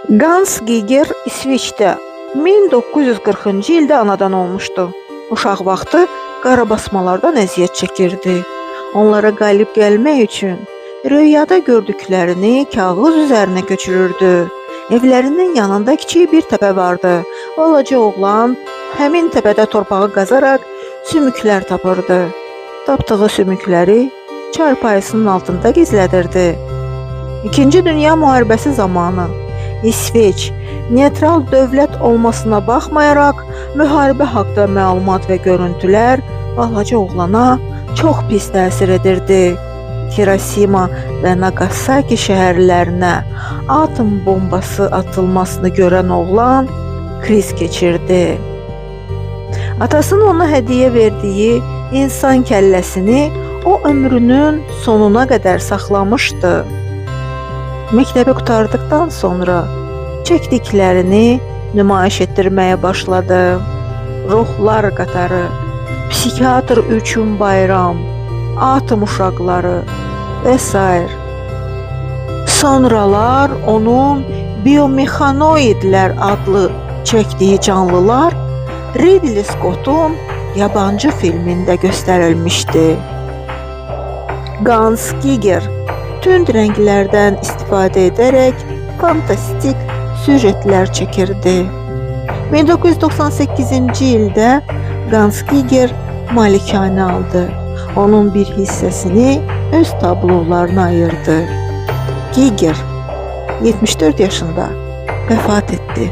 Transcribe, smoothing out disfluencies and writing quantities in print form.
Gans Giger İsveç'te 1940-cı ildə anadan olmuşdu. Uşaq vaxtı qarabasmalardan əziyyət çəkirdi. Onlara qalib gəlmək üçün rüyada gördüklərini kağız üzərinə köçürürdü. Evlərinin yanında kiçik bir təpə vardı. Balaca oğlan həmin təpədə torpağı qazaraq sümüklər tapırdı. Tapdığı sümükləri çarpayısının altında gizlədirdi. İkinci Dünya Müharibəsi zamanı İsveç neytral dövlət olmasına baxmayaraq, müharibə haqqında məlumat və görüntülər balaca oğlana çox pis təsir edirdi. Hiroşima və Nagasaki şəhərlərinə atom bombası atılmasını görən oğlan kriz keçirdi. Atasının ona hədiyyə verdiyi insan kəlləsini o ömrünün sonuna qədər saxlamışdı. Məktəbi qurtardıqdan sonra çəkdiklərini nümayiş etdirməyə başladı. Ruhlar qatarı, psixiatr üçün bayram, atom uşaqları və s. Sonralar onun Biomexanoidlər adlı çəkdiyi canlılar Ridley Scott'un yabancı filmində göstərilmişdi. Gans Giger tünd rənglərdən istifadə edərək fantastik süjetlər çəkirdi. 1998-ci ildə Gans Giger malikanə aldı. Onun bir hissəsini öz tablolarına ayırdı. Giger 74 yaşında vəfat etdi.